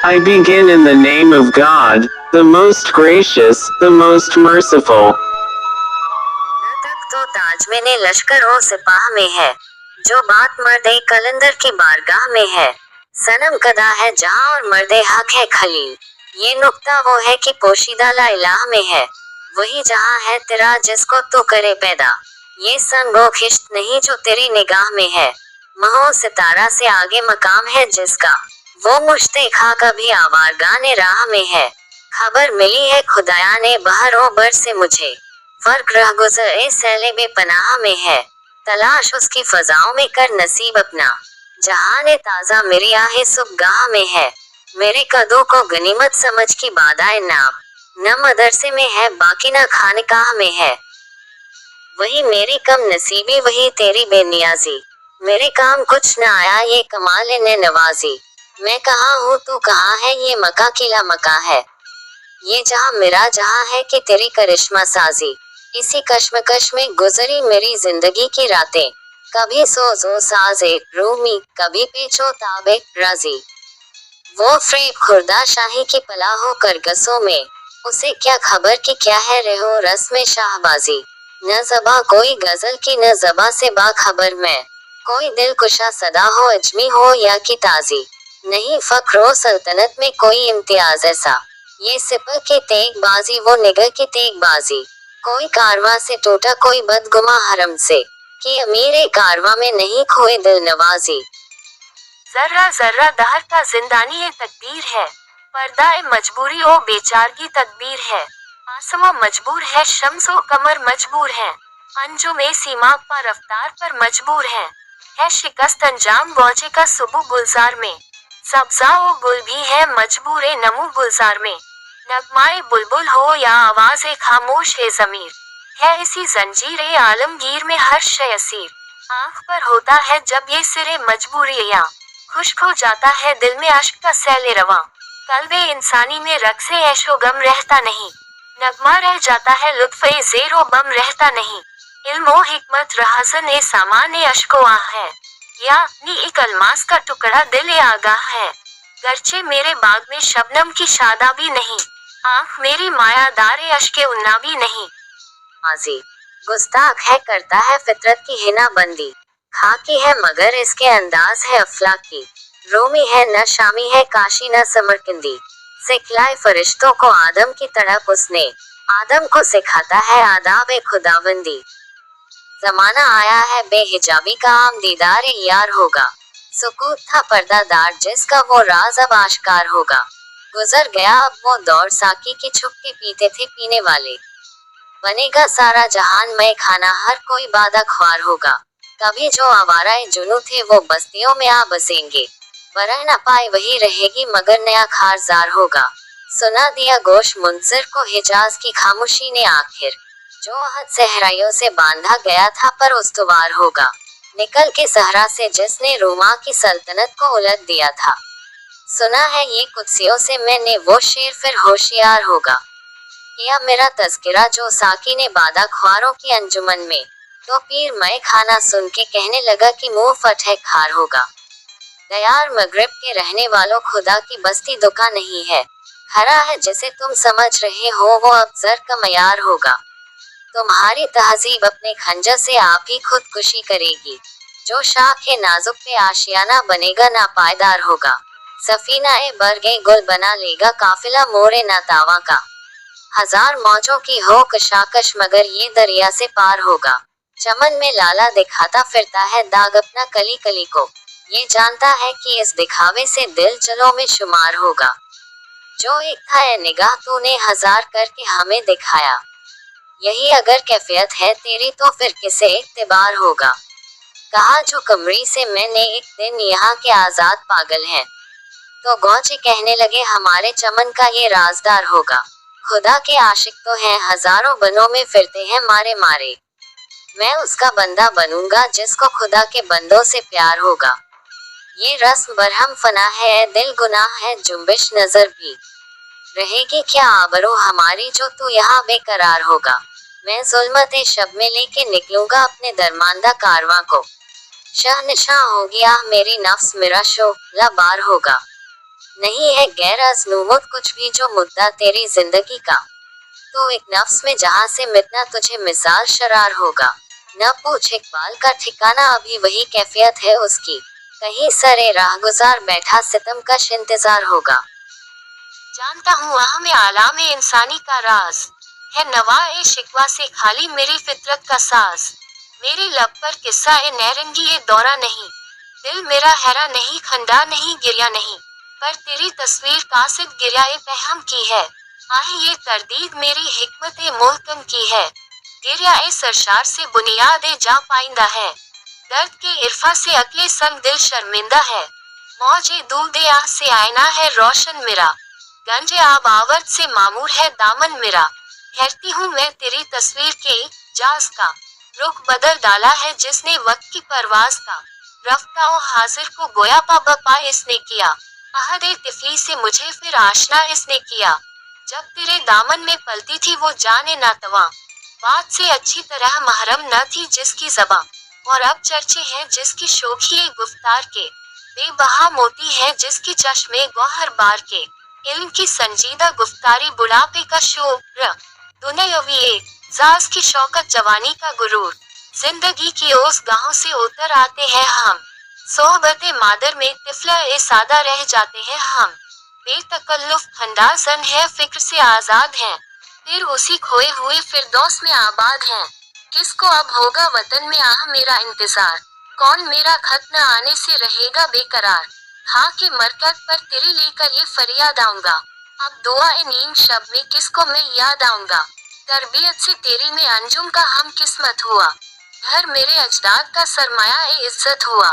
I begin in the name of God, the most gracious, the most merciful. न तक तो ताज में लश्कर ओ सिपाह में है, जो बात मर्दे कलंदर की बारगाह में है। सनम कदा है जहां और मर्दे हक है खलील। ये नुक्ता वो है कि पोशीदा ला इलाह में है, वही जहां है तेरा जिसको तू करे पैदा। ये संगो खिश्त नहीं जो तेरी निगाह में है, महो सितारा से आगे मकाम है जिसका। वो मुश्ते खा कभी आवारगाने राह में है, खबर मिली है खुदाया ने बहर ओ बर से मुझे। फर्क रह गुजर ए सैले बेपनाह में है, तलाश उसकी फजाओं में कर नसीब अपना। जहाने ताजा मेरी आहे सुबगाह में है, मेरे कदों को गनीमत समझ की बादाए नाब। न मदरसे में है बाकी न खानकाह में है, वही मेरी कम नसीबी वही तेरी बेनियाजी। मेरे काम कुछ न आया ये कमाल ने नवाजी। मैं कहाँ हूँ तू कहाँ है ये मका किला मका है, ये जहाँ मेरा जहाँ है कि तेरी करिश्मा साजी। इसी कश्मकश में गुजरी मेरी जिंदगी की रातें, कभी सोजो साजे रूमी, कभी पेचो ताबे राजी। वो फ्रेब खुर्दा शाही की पला हो करगसों में, उसे क्या खबर कि क्या है रहो रस्म शाहबाजी। न ज़बा कोई गजल की न ज़बा से बाखबर मैं, कोई दिल कुशा सदा हो अजमी हो या की ताजी। नहीं फक्रो सल्तनत में कोई इम्तियाज ऐसा, ये सिपह की तेग बाजी वो निगर की तेग बाजी। कोई कारवां से टूटा कोई बदगुमा हरम से, कि अमीर कारवां में नहीं खोए दिल नवाजी। जर्रा जर्रा दहर का जिंदानी ये तकदीर है, पर्दाए मजबूरी ओ बेचारगी तदबीर है। आसमां मजबूर है शम्सो कमर मजबूर है, अंजुम सीमा पर रफ्तार पर मजबूर है शिकस्त अंजाम पहुंचे का सुबह गुलजार में। सब्जा ओ गुल भी है मजबूर नमू गुलजार में, नगमाए बुलबुल हो या आवाज खामोश जमीर, है इसी जंजीर आलमगीर में हर शय असीर। आँख पर होता है जब ये सिरे मजबूरी या, खुश्क हो जाता है दिल में अश्क का सैले रवा। कल्बे इंसानी में रक्से ऐशो गम रहता नहीं, नगमा रह जाता है लुत्फ़ ज़ेरो बम रहता नहीं। इल्मो हिकमत रहसन सामान अश्को आह है, या नी एक अलमास का टुकड़ा दिल आगाह है। गर्चे मेरे बाग में शबनम की शादाबी नहीं, आँख मेरी मायादार अश्के उन्ना भी नहीं। आजी गुस्ताख है करता है फितरत की हिना बंदी, खाकी है मगर इसके अंदाज है अफलाकी। रोमी है न शामी है काशी न समरकंदी, सिखलाए फरिश्तों को आदम की तड़प उसने, आदम को सिखाता है आदाब खुदाबंदी। जमाना आया है बेहिजाबी का आम दीदार यार होगा, सुकूत था पर्दादार जिसका वो राज अब आश्कार होगा। गुजर गया अब वो दौर साकी की छुप के पीते थे पीने वाले, बनेगा सारा जहान मैं खाना हर कोई बादा ख्वार होगा। कभी जो आवारा जुनू थे वो बस्तियों में आ बसेंगे, बरह न पाए वही रहेगी मगर नया खारजार होगा। सुना दिया गोश मुंसिर को हिजाज की खामोशी ने आखिर, जो अहद सहराइयों से बांधा गया था पर उस्तवार होगा। निकल के सहरा से जिसने रोमा की सल्तनत को उलट दिया था, सुना है ये कुत्सियों से मैंने वो शेर फिर होशियार होगा। किया मेरा तज़किरा जो साकी ने बादा ख्वारों की अंजुमन में, तो पीर मैं खाना सुन के कहने लगा कि मुंह फट है खार होगा। दयार मगरिब के रहने वालों खुदा की बस्ती दुका नहीं है, खरा है जिसे तुम समझ रहे हो वो अब जर का मयार होगा। तुम्हारी तहजीब अपने खंजर से आप ही खुदकुशी करेगी, जो शाख नाजुक पे आशियाना बनेगा ना पायदार होगा। सफीना बरगे गुल बना लेगा काफिला मोरे ना तावा का, हजार मौजों की हो कशाकश मगर ये दरिया से पार होगा। चमन में लाला दिखाता फिरता है दाग अपना कली कली को, ये जानता है कि इस दिखावे से दिल जलों में शुमार होगा। जो एक था ए निगाह तूने हजार करके हमें दिखाया, यही अगर कैफियत है तेरी तो फिर किसे इत्तिबार होगा। कहा जो कमरी से मैंने एक दिन यहाँ के आजाद पागल हैं, तो गौचे कहने लगे हमारे चमन का ये राजदार होगा। खुदा के आशिक तो हैं हजारों बनों में फिरते हैं मारे मारे, मैं उसका बंदा बनूंगा जिसको खुदा के बंदों से प्यार होगा। ये रस्म बरहम फना है दिल गुनाह है जुम्बिश नजर भी, रहेगी क्या आबरो हमारी जो तू यहाँ बेकरार होगा। मैं जुल्मत शब में लेके निकलूंगा अपने दरमांदा कारवां को, शहनशाह होगी आह मेरी नफ्स मेरा शो ला बार होगा। नहीं है गैर अज़नुमुत कुछ भी जो मुद्दा तेरी जिंदगी का। तू एक नफ्स में जहाँ से मिटना तुझे मिसाल शरार होगा। न पूछ इकबाल का ठिकाना अभी वही कैफियत है उसकी। कहीं सरे राहगुजार बैठा सितमकश इंतजार होगा। जानता हूँ में आलाम इंसानी का राज है नवाए शिकवा से खाली मेरी फितरत का साज। मेरे लब पर किस्सा ए नैरंगी ये दौरा नहीं। दिल मेरा हैरा नहीं खंडा नहीं गिरिया नहीं। पर तेरी तस्वीर कासिद गिरिया ए पहम की है। आहे ये तरदीद मेरी हिकमत ए मोहकम की है। गिरिया ए सरशार से बुनियाद ए जा पाइंदा है। दर्द के इरफा से अकले संग दिल शर्मिंदा है। मौजे दूध ए आह से आईना है रोशन मेरा। गंजे आब आवर्त से मामूर है दामन मेरा। ठहरती हूँ मैं तेरी तस्वीर के जाज का। रुख बदल डाला है जिसने वक्त की परवाज का। रफ्ता ओ हाजिर को गोया पा बपा इसने किया। अहदे तिफली से मुझे फिर आशना इसने किया। जब तेरे दामन में पलती थी वो जाने नातवा। बात से अच्छी तरह महरम न थी जिसकी ज़बां। और अब चर्चे हैं जिसकी शोखी गुफ्तार के। बेबहा मोती है जिसकी चश्मे गौहर बार के। इल्म की संजीदा गुफ्तारी बुढ़ापे का शोर। दुनियावी जाज की शौकत जवानी का गुरूर। जिंदगी की ओस गाहों से उतर आते हैं हम। सोहबत मादर में तिफला ए सादा रह जाते हैं हम। बेतकल्लुफ खंडासन है फिक्र से आजाद हैं। फिर उसी खोए हुए फिरदौस में आबाद हैं। किसको अब होगा वतन में आह मेरा इंतजार। कौन मेरा खत न आने से रहेगा बेकरार। खा के मरकत पर तेरे लेकर ये फरियाद आऊंगा। अब दुआ ए नीम शब में किसको मैं याद आऊंगा। तरबियत से तेरी में अंजुम का हम किस्मत हुआ। घर मेरे अजदाद का सरमाया ए इज्जत हुआ।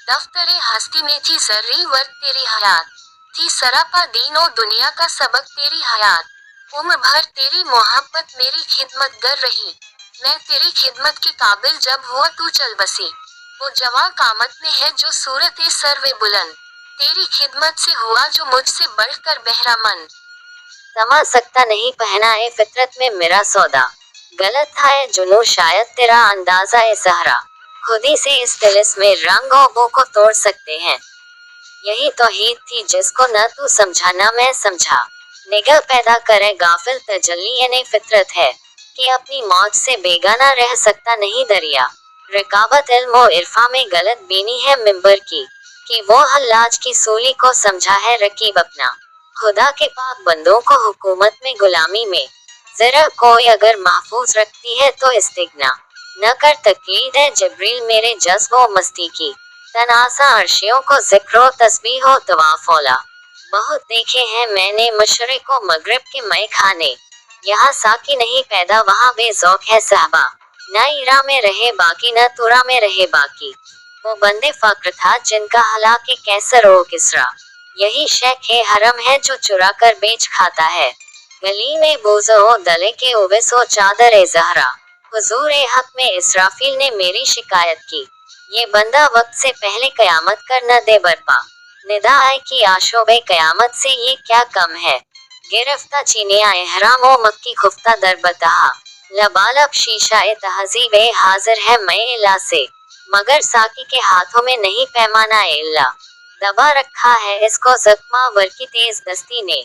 दफ्तरे हस्ती में थी जर्री वर्क तेरी हयात। थी सरापा दीन और दुनिया का सबक तेरी हयात। उम्र भर तेरी मोहब्बत मेरी खिदमत गर रही। मैं तेरी खिदमत के काबिल जब हुआ तू चल बसी। वो जवां कामत में है जो सूरत ए सर्वे बुलंद। तेरी खिदमत से हुआ जो मुझसे बढ़कर बहरा मन। समा सकता नहीं पहना ए फितरत में मेरा सौदा। गलत था ए जुनू शायद तेरा अंदाजा ए सहरा। खुदी से इस तिलिस में रंग और बो को तोड़ सकते हैं। यही तौहीद थी जिसको न तू समझा न मैं समझा। निगह पैदा करे गाफिल तजल्ली यानी फितरत है कि अपनी मौत से बेगाना रह सकता नहीं दरिया। रिकाबत इल्म और इरफा में गलत बीनी है मिंबर की कि वो हल्लाज की सूली को समझा है रकीब अपना। खुदा के पाक बंदों को हुकूमत में गुलामी में जरा कोई अगर महफूज रखती है तो इस्तिगना न कर। तकलीद है जिब्रील मेरे जज्बो मस्ती की। तनासा अर्शियों को जिक्रो तस्बीह हो तवाफोला। बहुत देखे हैं मैंने मशरिक व मगरिब के मय खाने। यहाँ साकी नहीं पैदा वहाँ बेज़ौक है सहबा। न ईरा में रहे बाकी न तुरा में रहे बाकी। वो बंदे फक्र था जिनका हलाके कैसर ओ किसरा। यही शेख हरम है जो चुरा कर बेच खाता है। गली में बोझो ओ दले के ओवेसो चादर ए जहरा। हुजूर ए हक में इसराफील ने मेरी शिकायत की। ये बंदा वक्त से पहले कयामत कर न दे बरपा। निदा आए की आशोबे कयामत से ये क्या कम है। गिरफ्ता चीनिया एहराम ओ मक्की खुफ्ता दर बताहा। लबालब शीशा ए तहजीब ए हाजिर है मैं इला से। मगर साकी के हाथों में नहीं पैमाना इल्ला। दबा रखा है इसको जख्मा वर की तेज दस्ती ने।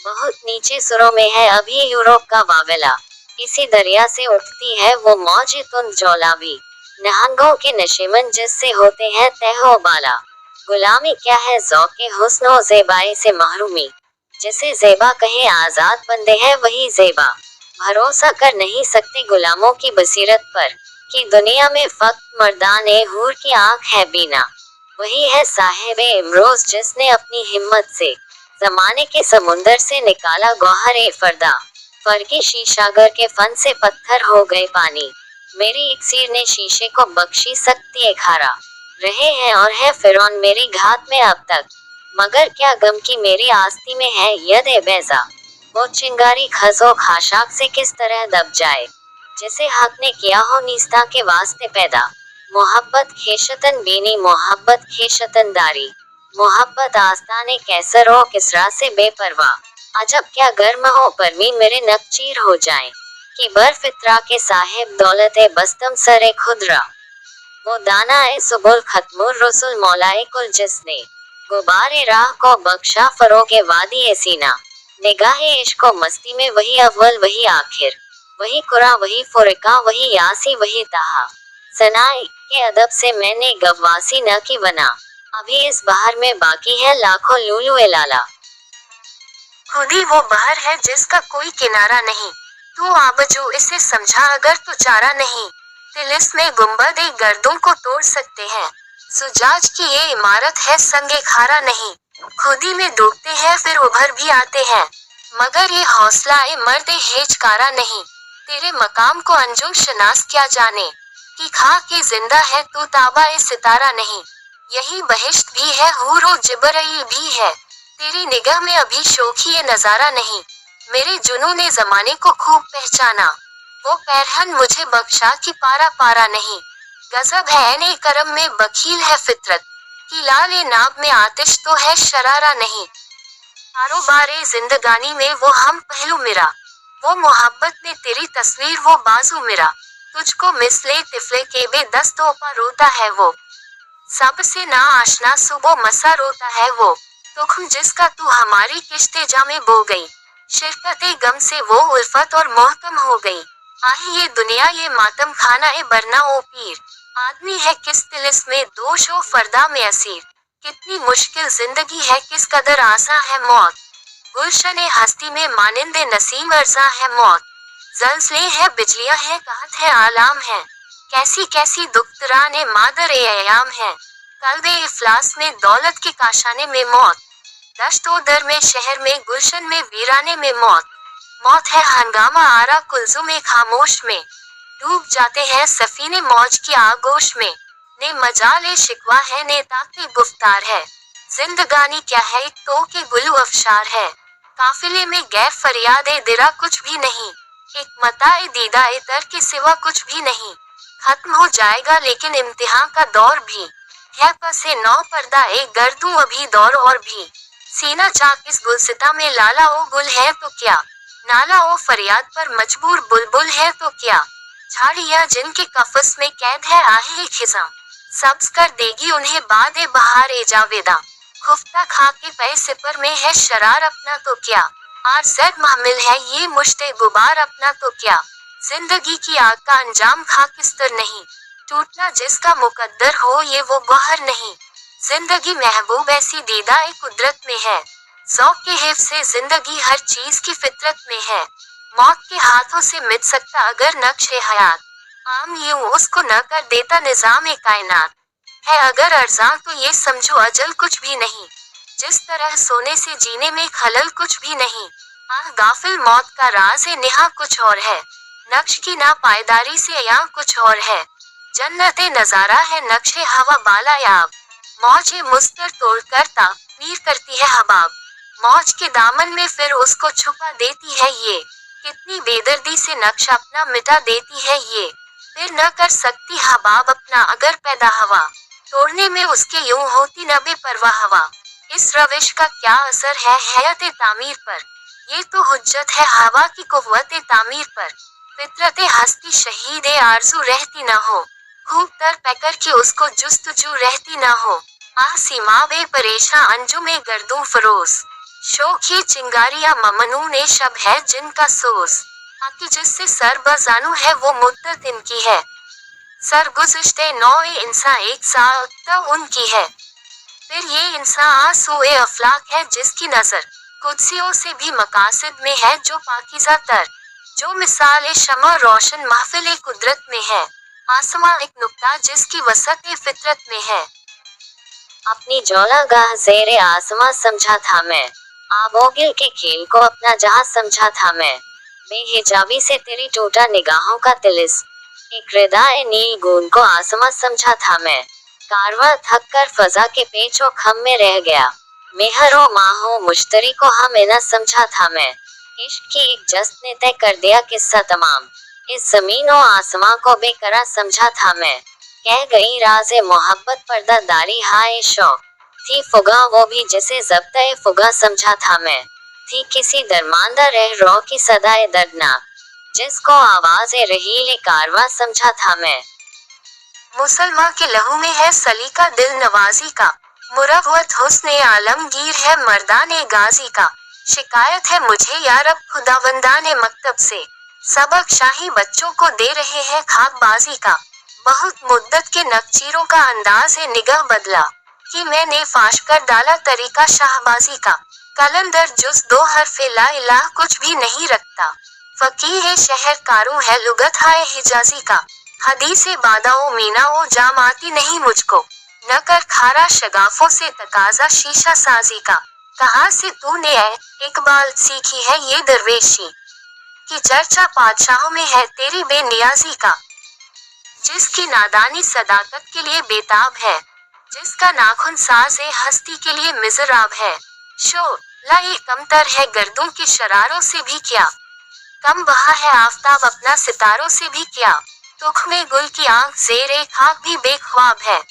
बहुत नीचे सुरों में है अभी यूरोप का वावेला। इसी दरिया से उठती है वो मौज तुंद जौला भी। नहंगों के नशेमन जिससे होते हैं तहो बाला। गुलामी क्या है ज़ौक़ हुस्न व ज़ेबाई से महरूमी। जिसे ज़ेबा कहे आज़ाद बंदे हैं वही ज़ेबा। भरोसा कर नहीं सकते गुलामों की बसीरत पर कि दुनिया में फक्त मर्दान ए हूर की आँख है बीना। वही है साहिब इमरोज जिसने अपनी हिम्मत से जमाने के समुंदर से निकाला गौहर ए फरदा। फर्की शीशागर के फन से पत्थर हो गए पानी। मेरी इक्सीर ने शीशे को बख्शी सकती खारा। रहे हैं और है फिरौन मेरी घात में अब तक। मगर क्या गम की मेरी आस्ती में है यद ए बैजा। वो चिंगारी खजो खाशाक से किस तरह दब जाए जिसे हक ने किया हो नीस्ता के वास्ते पैदा। मोहब्बत खेशतन बीनी मोहब्बत खेशतन दारी। मोहब्बत आस्ताने कैसर हो किसरा से बेपरवाह। अजब क्या गर्म हो परवी मेरे नकचीर हो जाएं कि बर्फ इतरा के साहिब दौलत ए बस्तम सरे खुदरा। वो दाना ए सुबुल खत्मुर रसुल मौलाए कुल जिसने गुब्बारे राह को बख्शा फरोगे वादी सीना, निगाहे इश्क को मस्ती में वही अव्वल वही आखिर, वही कुरा वही फुरका वही यासी वही ताहा, सनाई के अदब से मैंने गवासी न की वना, अभी इस बहार में बाकी है लाखों लूलू ए लाला। खुद ही वो बहर है जिसका कोई किनारा नहीं, तू आबजू इसे समझा अगर तो चारा नहीं, तिलिस में गुंबद एक गर्दों को तोड़ सकते हैं, सुजाज की ये इमारत है संगे खारा नहीं, खुद ही में डूबते हैं फिर उभर भी आते हैं, मगर ये हौसला ए मर्द हेजकारा नहीं, तेरे मकाम को अंजुम शनास क्या जाने, कि खा के जिंदा है तू ताबा ए सितारा नहीं, यही बहिश्त भी है हूरो जिबरई भी है, तेरी निगाह में अभी शोखी ये नजारा नहीं, मेरे जुनू ने जमाने को खूब पहचाना, वो पैरहन मुझे बख्शा कि पारा पारा नहीं, गजब है ऐने करम में बखील है फितरत, कि लाल ए नाब में आतिश तो है शरारा नहीं, कारोबारे जिंदगानी में वो हम पहलू मेरा, वो मोहब्बत में तेरी तस्वीर वो बाजू मेरा, तुझको मिसले तिफले के बेदस्तों पर रोता है वो, सबसे ना आशना सुबह मसा रोता है वो, तुम जिसका तू हमारी किश्ते जामे बो गई, शिरकते गम से वो उल्फत और मोहकम हो गई, आही ये दुनिया ये मातम खाना ए बरना ओ पीर, आदमी है किस तिलिस में दोष ओ फरदा में असीर, कितनी मुश्किल जिंदगी है किस कदर आसा है मौत, गुलशन ए हस्ती में मानिंदे नसीम अर्जा है मौत, जलजले है बिजलियां है कहत है आलाम है, कैसी कैसी दुख्तरान ए मादर ए अयाम है, कल्बे इफलास में दौलत के काशाने में मौत, दश्तो दर में शहर में गुलशन में वीराने में मौत, मौत है हंगामा आरा कुल्जू में खामोश में, डूब जाते हैं सफीने मौज की आगोश में, ने मजाले शिकवा है ने ताकते गुफ्तार है, जिंदगानी क्या है एक तो के गुलू अफशार है, काफिले में गैर फरियादे दिरा कुछ भी नहीं, एक मताए दीदा ए तर के सिवा कुछ भी नहीं, खत्म हो जाएगा लेकिन इम्तिहान का दौर भी है, पसे नौ पर्दा एक गर्दू अभी दौर और भी, सीना चाक इस गुलसिता में लाला ओ गुल है तो क्या, नाला ओ फरियाद पर मजबूर बुलबुल है तो क्या, झाड़ियां जिनके कफस में कैद है आहे खिजा, सब्ज कर देगी उन्हें बाद ए बहार ए जावेदा, खुफ्ता खा के पै सिपर में है शरार अपना तो क्या, आरज़द महमिल है ये मुश्ते गुबार अपना तो क्या, जिंदगी की आग का अंजाम खाकिस्तर नहीं, टूटना जिसका मुकद्दर हो ये वो गौहर नहीं, जिंदगी महबूब ऐसी दीदा ए कुदरत में है, ज़ौक़ के हिफ्ज़ से जिंदगी हर चीज की फितरत में है, मौत के हाथों से मिट सकता अगर नक्शे हयात, आम यूं उसको न कर देता निजाम ए कायनात, है अगर अर्जा तो ये समझो अजल कुछ भी नहीं, जिस तरह सोने से जीने में खलल कुछ भी नहीं, आह गाफिल मौत का राज ए निहा कुछ और है, नक्श की ना पायदारी से या कुछ और है, जन्नत ए नजारा है नक्शे हवा बाला याब, मौज ए मुस्तर तोड़ कर तामीर करती है हबाब, मौज के दामन में फिर उसको छुपा देती है ये, कितनी बेदर्दी से नक्श अपना मिटा देती है ये, फिर न कर सकती हबाब अपना अगर पैदा हवा, तोड़ने में उसके यूं होती न बेपरवाह हवा, इस रविश का क्या असर है हयात तामीर पर, ये तो हुज्जत है हवा की कुव्वत तामीर पर, फितरत हस्ती शहीद आरजू रहती न हो, खूब तर पैकर की उसको जुस्तजू रहती न हो, आह सीमा बे परेशान अंजुम गर्दू फरोज, शोक ये चिंगारियां ममनून शब है जिनका सोज, आकी जिससे सर बजानू है वो मुद्दत इनकी है, सरगुज़िश्ते नौए इंसान एक साअता उनकी है, फिर ये इंसान आसूए अफलाक है जिसकी नजर कुदसियों से भी मकासद में है जो पाकीज़ा तर, जो मिसाल शमा रोशन महफिल कुदरत में है, आसमां एक नुक्ता जिसकी वसत फितरत में है, अपनी जौलागाह ज़ेरे आसमां समझा था मैं, आबोगिल के खेल को अपना जहां समझा था मैं, बेहिजाबी से तेरी टूटा निगाहों का तिलिस, एक रिदाए नील गूंज को आसमां समझा था मैं, कारवां थक कर फजा के पेचो खम में रह गया, मेहरो माहो मुश्तरी को हमें न समझा था मैं, इश्क की एक जस्त ने तय कर दिया किस्सा तमाम, इस जमीन और आसमां को बेकरार समझा था मैं, कह गई राज़े मोहब्बत पर्दा दारी हाय शौक, थी फुगा वो भी जिसे ज़ब्ता फुगा समझा था मैं, थी किसी दरमांदा रह रो की सदाए दर्दनाक, जिसको आवाज़ रहील कारवां समझा था मैं, मुसलमान के लहू में है सलीका दिल नवाजी का, मुरव्वत हुस्ने आलमगीर है मर्दाने गाजी का, शिकायत है मुझे यारब खुदावंदाने मकतब से, सबक शाही बच्चों को दे रहे हैं खाकबाजी का, बहुत मुद्दत के नकचीरों का अंदाज है निगाह बदला, कि मैंने फाश कर डाला तरीका शाहबाजी का, कलंदर जुज दो हरफे ला इलाह कुछ भी नहीं रखता, फकीह शहर कारू है लुगत हाय हिजाजी का, हदीसे बादाओ मीनाओ जाम आती नहीं मुझको, न कर खारा शगाफों से तकाजा शीशा साजी का, कहाँ से तूने इकबाल सीखी है ये दरवेशी, की चर्चा बादशाहों में है तेरी बेनियाजी का, जिसकी नादानी सदाकत के लिए बेताब है, जिसका नाखुन साज हस्ती के लिए मिजराब है, शोला ये कमतर है गर्दों की शरारों से भी क्या, कम बहा है आफताब अपना सितारों से भी क्या, तुख में गुल की आंख ज़ेरे खाक भी बेख्वाब है,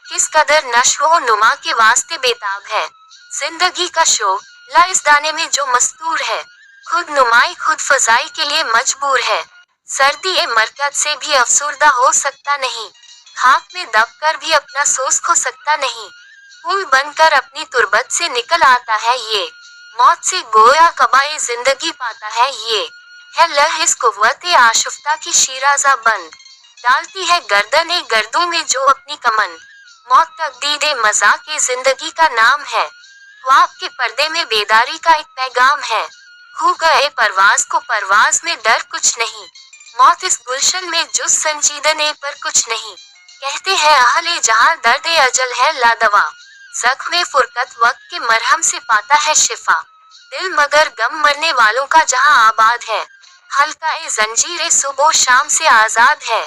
किस कदर नश्व नुमा के वास्ते बेताब है, जिंदगी का शोला इस दाने में जो मस्तूर है, खुद नुमाई खुद फजाई के लिए मजबूर है, सर्दी ए मरकत से भी अफसुर्दा हो सकता नहीं, खाक में दब कर भी अपना सोच खो सकता नहीं, फूल बनकर अपनी तुरबत से निकल आता है ये, मौत से गोया कबाए जिंदगी पाता है ये, है लह इस कुव्वत आशुफ्ता की शीराजा बंद, डालती है गर्दन गर्दों में जो अपनी कमन, मौत तकदीर मजाक जिंदगी का नाम है, ख्वाब के पर्दे में बेदारी का एक पैगाम है, खो गए परवाज को परवाज में डर कुछ नहीं, मौत इस गुलशन में जुस संजीदने पर कुछ नहीं, कहते हैं अहले जहां दर्द अजल है लादवा, जख्म फुरकत वक्त के मरहम से पाता है शिफा, दिल मगर गम मरने वालों का जहां आबाद है, हल्का जंजीर सुबह शाम से आजाद है,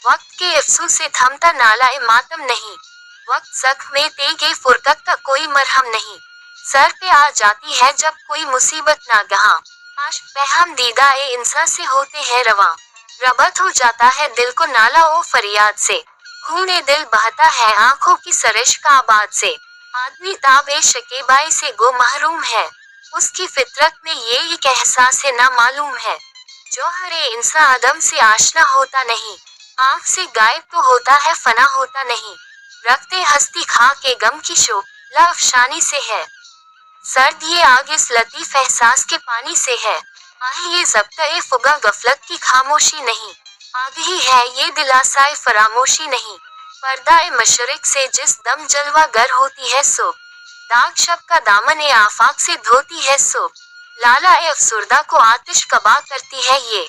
वक्त के अफसू से थमता नाला मातम नहीं, वक्त जख्म तेगे फुरकत का कोई मरहम नहीं, सर पे आ जाती है जब कोई मुसीबत नागहां, आश पहम दीदा इंसान से होते हैं रवां, रबत हो जाता है दिल को नाला ओ फरियाद से, खूने दिल बहता है आंखों की सरिश का आबाद से, आदमी ताबे शकीबाई से गो महरूम है, उसकी फितरत में ये एक एहसास है ना मालूम है, जो हरे इंसान आदम से आशना होता नहीं, आंख से गायब तो होता है फना होता नहीं, रखते हस्ती खा के गम की शोला अफशानी से है, सर्द ये आग इस लतीफ एहसास के पानी से है, ये ज़ब्त-ए फुगा गफलत की खामोशी नहीं, आग ही है ये दिलासाए फरामोशी नहीं, पर्दा-ए मशरिक से जिस दम जलवा गर होती है सुबह, दाग शब का दामन आफाक से धोती है सुबह, लाला अफसुर्दा को आतिश कबा करती है ये,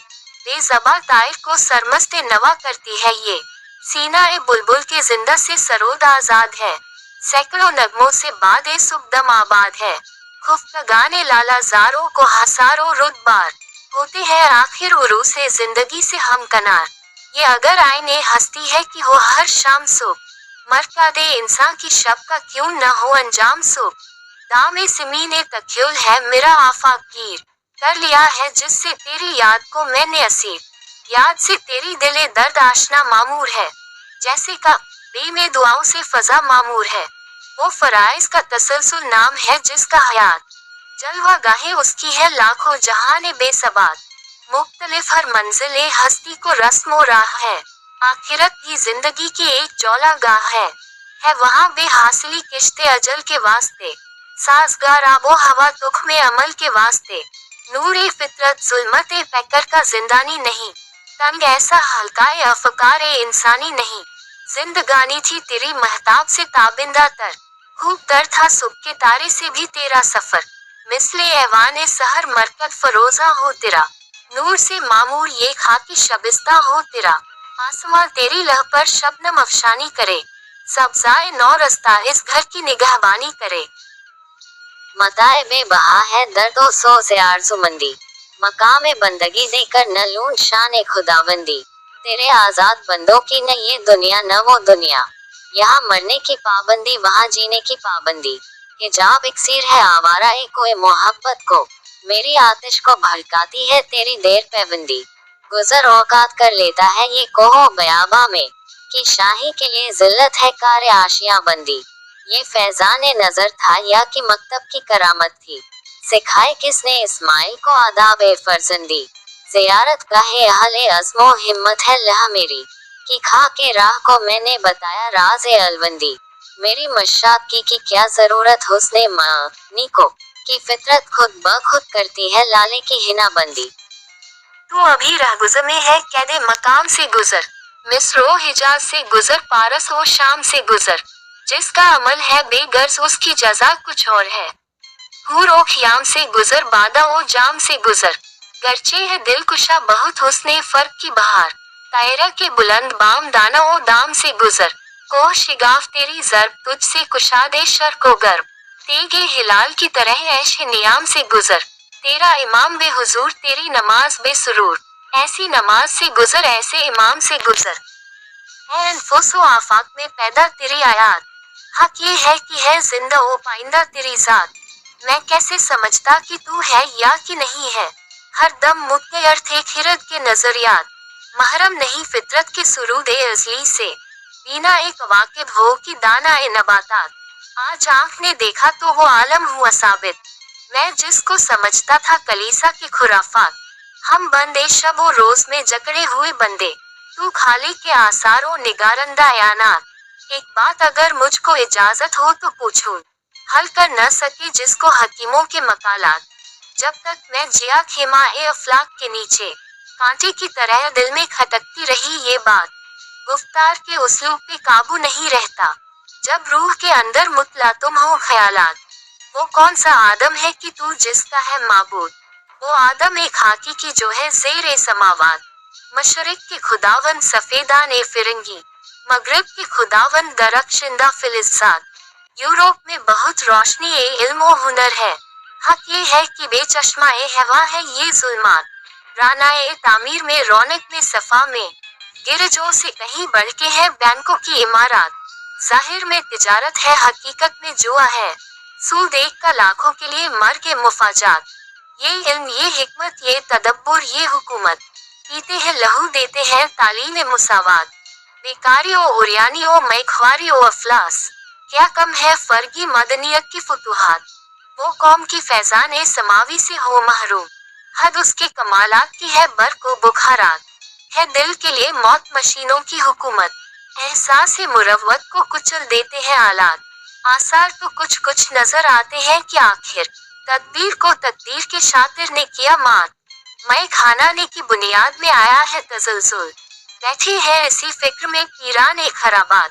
बेज़बा ताइर को सरमस्त नवा करती है ये, सीना बुलबुल के जिंदा से सरोद आजाद है, सैकड़ों नगमों से बाद सुबदम आबाद है, खुफ्तगाने लाला जारों को हसारों रुदबार, होते हैं आखिर उरू से जिंदगी से हम कनार, ये अगर आईने हस्ती है कि हो हर शाम सुबह, मरका दे इंसान की शब का क्यों न हो अंजाम सुबह, दामे सिमीने तख्युल है मेरा आफाक गिर, कर लिया है जिससे तेरी याद को मैंने असीर, याद से तेरी दिले दर्द आशना मामूर है, जैसे का बे में दुआओं से फजा मामूर है, वो फराइज का तसलसल नाम है जिसका हयात, जलवा गाहे उसकी है लाखों जहाने बेसबात, मुख्तलिफ हर मंजिले हस्ती को रस्म राह है, आखिरत की जिंदगी की एक जौला गाह है वहाँ बेहासिली किश्ते अजल के वास्ते, साजगार आबो हवा तुख में अमल के वास्ते, नूरे फितरत जुल्मत पैकर का जिंदानी नहीं, तंग ऐसा हल्काए अफकार इंसानी नहीं, जिंदगानी थी तेरी महताब से ताबिंदा तर, खूब दर था सुबह के तारे से भी तेरा सफर, मिसले ऐवान सहर मरकत फरोजा हो तेरा, नूर से मामूर ये खाकी शबिस्ता हो तेरा, आसमां तेरी लह पर शबनम अफशानी करे, सब्जाए नौ रस्ता इस घर की निगहबानी करे, मताए में बहा है दर्दो सो से आरज़ुमंदी, मकाम बंदगी देकर न लूट शान खुदाबंदी, तेरे आजाद बंदों की न ये दुनिया न वो दुनिया, यहाँ मरने की पाबंदी वहाँ जीने की पाबंदी, हिजाब इक्सीर है आवारा कोई मोहब्बत को, मेरी आतिश को भड़काती है तेरी देर पैबंदी, गुजर औकात कर लेता है ये कोहो बयाबा में, कि शाही के लिए जिल्लत है कार आशिया बंदी, ये फैजान नजर था या कि मकतब की करामत थी, सिखाए किसने इस्माइल को आदाब फर्जंदी, ज़ियारत गाहे अहले अज़्मो हिम्मत है लह मेरी, कि खा के राह को मैंने बताया राज अलवंदी, मेरी मशाकी की क्या जरूरत हुस्ने मानी को, कि फितरत खुद ब खुद करती है लाले की हिना बंदी। तू अभी रहगुज़र में है, कैदे मकाम से गुजर, मिस्र ओ हिजाज से गुजर, पारस ओ शाम से गुजर, जिसका अमल है बेगर्ज उसकी जजा कुछ और है। हूर ओ खियाम से गुजर, बादा ओ जाम से गुजर, गरचे है दिलकुशा बहुत हुस्ने फर्क की बहार, तायरा के बुलंद बाम दाना ओ दाम से गुजर, कोह शिगाफ तेरी जर्ब तुझसे कुशादे शर को गर्ब, तेगे हिलाल की तरह ऐश नियाम से गुजर, तेरा इमाम बेहुजूर तेरी नमाज बेसुरूर, ऐसी नमाज से गुजर ऐसे इमाम से गुजर। अनफुस व आफाक में पैदा तेरी आयात, हक ये है कि है जिंदा ओ पाइंदा तेरी जात, मैं कैसे समझता कि तू है या कि नहीं है, हर दम मुद्दे अर्थ एक हिरद के नजरियात, महरम नहीं फितरत के सुरूद अजली से, बिना एक वाकिब हो कि दाना ए नबातात, आज आंख ने देखा तो वो आलम हुआ साबित, मैं जिसको समझता था कलीसा के खुराफात, हम बंदे शब व रोज में जकड़े हुए बंदे, तू खालिक के आसारों निगारंदा यानात, एक बात अगर मुझको इजाजत हो तो पूछूं, हल कर न सके जिसको हकीमों के मकालात, जब तक मैं जिया खेमा ए अफलाक के नीचे, कांटे की तरह दिल में खटकती रही ये बात, गुफ्तार के उसलूब पे काबू नहीं रहता, जब रूह के अंदर मुतला तुम हो ख्यालात, वो कौन सा आदम है कि तू जिसका है माबूद, वो आदम एक खाकी की जो है ज़ेरे समावात, मशरिक के खुदावन सफेदान ए फिरंगी, मगरिब के खुदावन दरख्शिंदा फिलिज़ात, यूरोप में बहुत रोशनी ए इल्म व हुनर है, हक ये है कि बेचश्मा ए हवा है ये जुल्मात, रानाए तामीर में रौनक में सफा में, गिरजों से कहीं बढ़ के है बैंकों की इमारत, जाहिर में तिजारत है हकीकत में जुआ है, सूद एक का लाखों के लिए मर के मुफाजात, ये इल्म ये हिकमत ये तदब्बुर ये हुकूमत, पीते हैं लहू देते हैं तालीम मुसावात, बेकारी ओ उरियानी ओ मैखवारी ओ अफलास, क्या कम है फर्गी मदनियत की फुतुहात, वो कौम की फैजान ए समावी से हो महरूम, हद उसके कमालात की है बर्क व बुखारात, है दिल के लिए मौत मशीनों की हुकूमत, एहसास मुरव्वत को कुचल देते हैं आलात, आसार तो कुछ कुछ नजर आते हैं कि आखिर तदबीर को तकदीर के शातिर ने किया मात, मैं खानाने की बुनियाद में आया है तजलजुल, बैठी है इसी फिक्र में पीरान ए खराबात,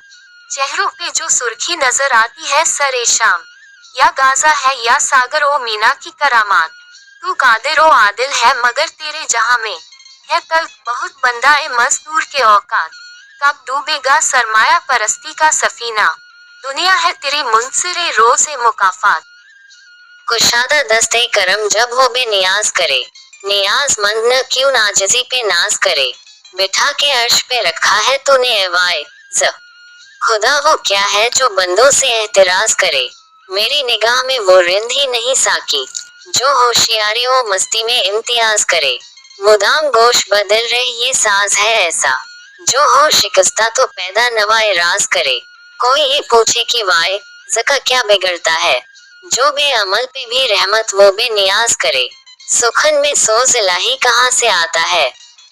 चेहरों पे जो सुर्खी नजर आती है सरे शाम, या गाजा है या सागर ओ मीना की करामात, तू कादिर ओ आदिल है मगर तेरे जहां में है तल्ख बहुत बंदा ए मजदूर के औकात, कब डूबेगा सरमाया परस्ती का सफीना, दुनिया है तेरी मुनसिरे रोज ए मुकाफात। कुशादा दस्ते करम जब हो बे नियाज करे, नियाज मंद न क्यों नाजिजी पे नाज करे, बिठा के अर्श पे रखा है तूने एवाए ज़, खुदा वो क्या है जो बंदों से एहतिराज करे, मेरी निगाह में वो रिंद ही नहीं साकी, जो होशियारी ओ मस्ती में इम्तियाज करे, मुदाम गोश बदल रहे ये साज है ऐसा, जो हो शिकस्ता तो पैदा नवाए राज करे, कोई ये पूछे कि वाए ज़का क्या बिगड़ता है, जो बेअमल पे भी रहमत वो बेनियाज करे, सुखन में सोज इलाही कहाँ से आता है,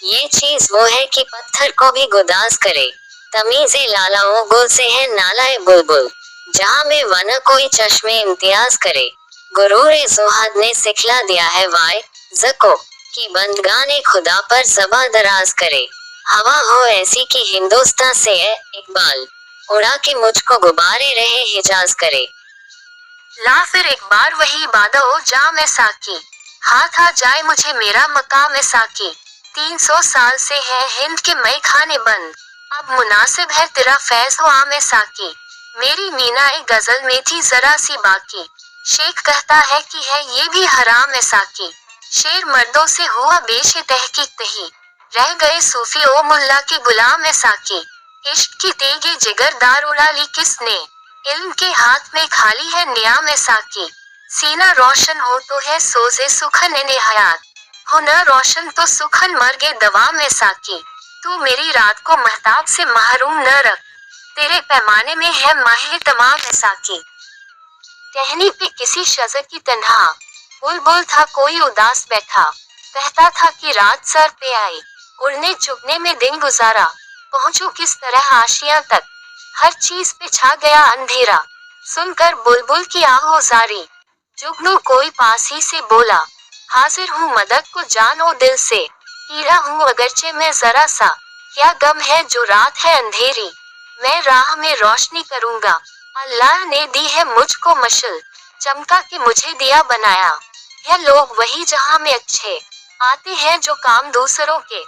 ये चीज वो है कि पत्थर को भी गुदास करे, तमीज़े लाला ओ गुल से है नालाए बुलबुल, जहाँ में वना कोई चश्मे इम्तियाज करे, गुरूर ज़ुहद ने सिखला दिया है वाए ज़को, कि बंदगाने खुदा पर ज़बा दराज करे, हवा हो ऐसी कि हिंदुस्तान से है इकबाल, उड़ा के मुझको गुबारे रहे हिजाज करे। ला फिर एक बार वही बादा ओ जाम साकी, हाथ आ जाए मुझे मेरा मकाम साकी, 300 साल से है हिंद के मई खाने बंद, अब मुनासिब है तेरा फैज हो आम साकी, मेरी मीना एक गजल में थी जरा सी बाकी, शेख कहता है कि है ये भी हराम साकी, शेर मर्दों से हुआ बेश तहकीक तही, रह गए सूफी ओ मुल्ला के गुलाम साकी, इश्क की तेगे जिगर दार उड़ा ली किसने, इल्म के हाथ में खाली है नियाम साकी, सीना रोशन हो तो है सोजे सुखन ने हयात, हो न रोशन तो सुखन मर्गे दवा में साकी, तू मेरी रात को महताब से महरूम न रख, तेरे पैमाने में है माहे तमाम साकी। टहनी पे किसी शज़ की तन्हा, बुलबुल था कोई उदास बैठा, कहता था कि रात सर पे आई, उड़ने चुगने में दिन गुजारा, पहुंचूं किस तरह आशियां तक, हर चीज पे छा गया अंधेरा। सुनकर बुलबुल की आहोजारी, जुगनू कोई पास ही से बोला, हाजिर हूँ मदद को जानो दिल से। कीड़ा हूँ अगरचे मैं जरा सा, क्या गम है जो रात है अंधेरी। मैं राह में रोशनी करूँगा, अल्लाह ने दी है मुझको मशल, चमका के मुझे दिया बनाया। यह लोग वही जहाँ में अच्छे आते हैं जो काम दूसरों के।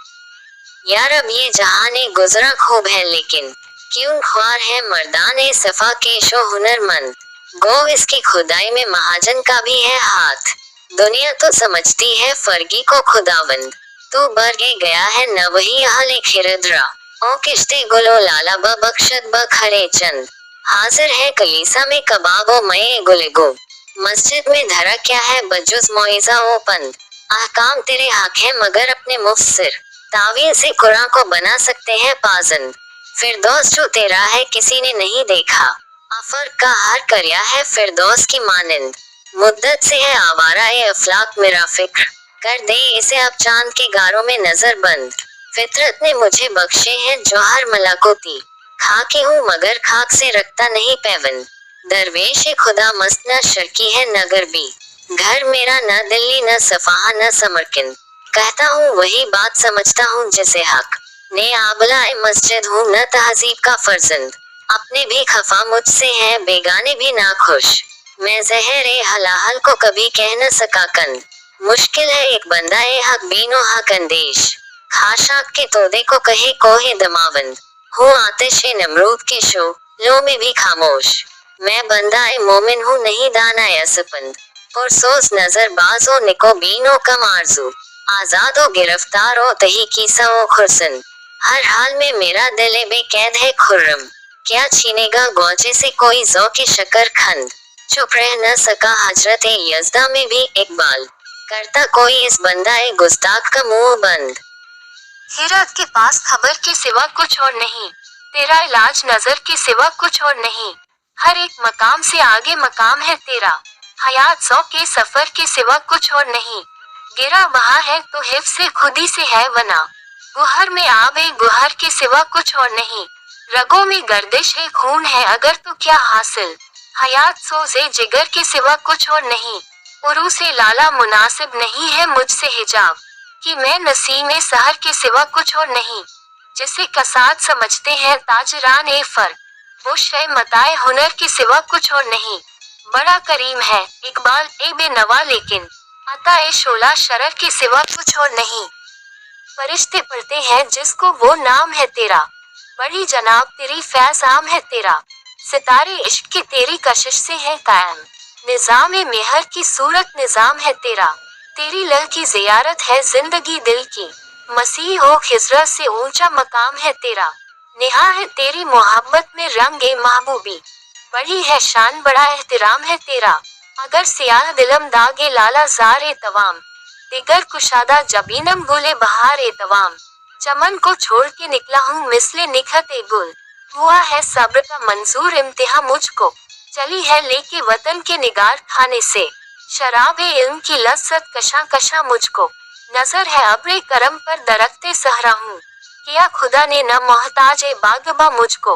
यार अब ये जहाने गुजरा खूब है, लेकिन क्यों ख्वार है मर्दाने सफा के शो हुनरमंद। गो इसकी खुदाई में महाजन का भी है हाथ, दुनिया तो समझती है फर्गी को खुदावंद। तू बरगे गया है न वही हाले खिरदरा, ओ किश्ते गुलो लाला ब बख्शत ब खरे चंद। हाजिर है कलीसा में कबाबो मये गुलेगो, मस्जिद में धरा क्या है बजुज मोइजा ओ पंद। अहकाम तेरे हक है मगर अपने मुफसिर, तावील से कुरान को बना सकते हैं पाजंद। फिरदौस जो तेरा है किसी ने नहीं देखा, अफर का हर करया है फिरदौस की मानंद। मुद्दत से है आवारा ए अफलाक मेरा फिक्र, कर दे इसे अब चांद के गारों में नजर बंद। फितरत ने मुझे बख्शे हैं जौहर मलाकुती, खाके हूँ मगर खाक से रखता नहीं पैवंद। दरवेश खुदा मस्त न शर्की है नगर भी, घर मेरा न दिल्ली न सफाहा न समरकंद। कहता हूँ वही बात समझता हूँ जिसे हक, ने आबला ए मस्जिद हूँ न तहजीब का फर्जंद। अपने भी खफा मुझसे हैं बेगाने भी नाखुश, मैं जहर ए हलाहल को कभी कह न सका कंद। मुश्किल है एक बंदा ए हक बीनो हक अंदेश, खाशाक के तोदे को कहे कोहे दमावंद। हूँ आतिश ए नमरूद के शो लो में भी खामोश, मैं बंदा ए मोमिन हूँ नहीं दाना यसपंद। पुरसोस नजर बाजो निको बीनो कम आरजू, आजाद ओ गिरफ्तार ओ तही कीसा ओ खुरसंद। हर हाल में मेरा दिल ए बेकैद है खुर्रम, क्या छीनेगा गौजे से कोई ज़ौ की शक्कर खंड। चुप रह न सका हजरत ए यज़दा में भी इकबाल, करता कोई इस बंदा ए गुस्ताख का मुंह बंद। हिरत के पास खबर के सिवा कुछ और नहीं, तेरा इलाज नजर के सिवा कुछ और नहीं। हर एक मकाम से आगे मकाम है तेरा, हयात सौ के सफर के सिवा कुछ और नहीं। गिरा बहा है तो हिफ से खुदी से है वना, गुहर में आबे गुहर के सिवा कुछ और नहीं। रगों में गर्दिश है खून है अगर तो क्या हासिल, हयात सोजे जिगर के सिवा कुछ और नहीं। उरू से लाला मुनासिब नहीं है मुझसे हिजाब, कि मैं नसीम सहर के सिवा कुछ और नहीं। जिसे कसाद समझते हैं ताजरान ए फर, वो शय मताए हुनर के सिवा कुछ और नहीं। बड़ा करीम है इकबाल ए बेनवा, लेकिन अता ए शोला शरर के सिवा कुछ और नहीं। फरिश्ते पढ़ते हैं जिसको वो नाम है तेरा, बड़ी जनाब तेरी फैज़ आम है तेरा। सितारे इश्क की तेरी कशिश से है कायम, निजाम ए मेहर की सूरत निजाम है तेरा। तेरी लह की जियारत है जिंदगी दिल की, मसीह हो खिजरा से ऊंचा मकाम है तेरा। नेहा है तेरी मोहब्बत में रंग ए महबूबी, बड़ी है शान बड़ा एहतराम है तेरा। अगर सियाह दिलम दागे लाला जार ए तवाम, दिगर कुशादा जबीनम गुले बहार ए तवाम। चमन को छोड़ के निकला हूँ मिसले निखत ए गुल, हुआ है सब्र का मंजूर इम्तिहा मुझको। चली है लेके वतन के निगार खाने से, शराब ए इल्म की लज्जत कशा कशा मुझको। नजर है अब्रे करम पर दरख्ते सहरा हूँ, किया खुदा ने न मोहताज ए बागबा मुझको।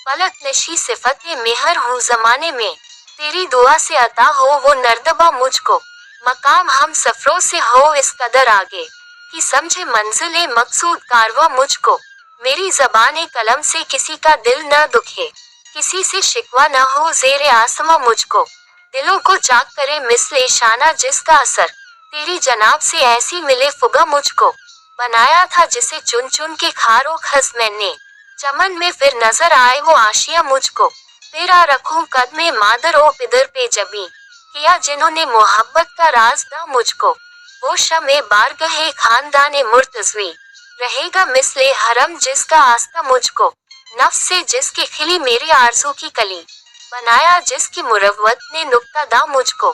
पलक नशी सिफत ए मेहर हूँ जमाने में, तेरी दुआ से अता हो वो नर्दबा मुझको। मकाम हम सफरों से हो इस कदर आगे, कि समझे मंजिल ए मकसूद कारवा मुझको। मेरी ज़बान कलम से किसी का दिल न दुखे, किसी से शिकवा न हो ज़ेरे आसमां मुझको। दिलों को चाक करे मिसले शाना जिसका असर, तेरी जनाब से ऐसी मिले फुगा मुझको। बनाया था जिसे चुन चुन के खारो खस मैंने, चमन में फिर नजर आए वो आशिया मुझको। तेरा रखूं कद में मादर ओ पिदर पे जबी, किया जिन्होंने मोहब्बत का राज दा मुझको। वो शमे बारगहे खानदाने मुर्तजवी, रहेगा मिसले हरम जिसका आस्था मुझको। नफ्स से जिसकी खिली मेरी आरज़ू की कली, बनाया जिसकी मुरव्वत ने नुक्ता दा मुझको।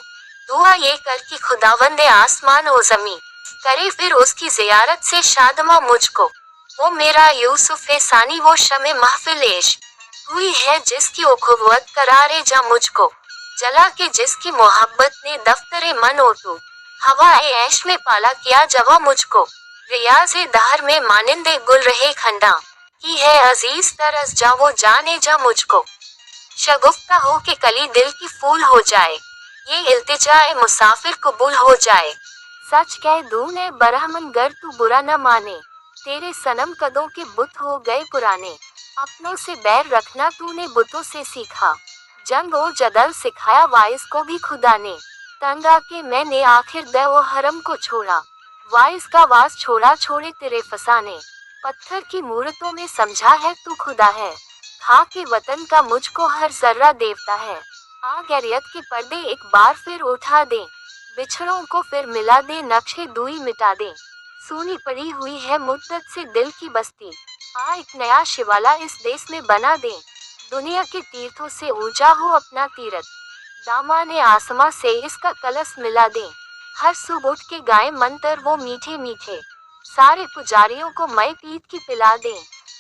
दुआ ये कर कि खुदावंदे आसमान ओ ज़मीं, करे फिर उसकी ज़ियारत से शादमा मुझको। वो मेरा यूसुफ सानी वो शमे महफिल इश्क, हुई है जिसकी उखुवत करारे जा मुझको। जला के जिसकी मोहब्बत ने दफ्तरे मन ओटू, हवा ए ऐश में पाला किया जवा मुझको। रियाज़ दहर में मानिंदे गुल रहे खंडा, की है अजीज तरस जा वो जाने जा मुझको, शगुफ्ता हो के कली दिल की फूल हो जाए, ये इल्तिजाए मुसाफिर कबूल हो जाए। सच कह दूं ने बरहमन गर तू बुरा न माने, तेरे सनम कदों के बुत हो गए पुराने, अपनों से बैर रखना तूने बुतों से सीखा, जंग और जदल सिखाया वाइस को भी खुदा ने, तंग आके मैंने आखिर दे वो हरम को छोड़ा, वाइस का वास छोड़ा छोड़े तेरे फसाने, पत्थर की मूर्तों में समझा है तू खुदा है, खा के वतन का मुझको हर जर्रा देवता है, आ गैरियत के पर्दे एक बार फिर उठा दे, बिछड़ों को फिर मिला दे नक्शे दूई मिटा दे, सूनी पड़ी हुई है मुद्दत से दिल की बस्ती, आ एक नया शिवाला इस देश में बना दे, दुनिया के तीर्थों से ऊंचा हो अपना तीरथ, दामाने आसमां से इसका कलश मिला दे, हर सुबह उठ के गाए मंत्र वो मीठे मीठे, सारे पुजारियों को मई पीत की पिला दे,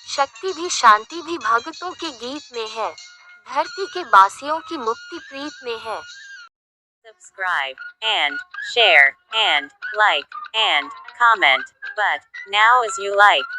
शक्ति भी शांति भी भक्तों के गीत में है, धरती के बासियों की मुक्ति प्रीत में है। Subscribe and share and like and comment, but now as you like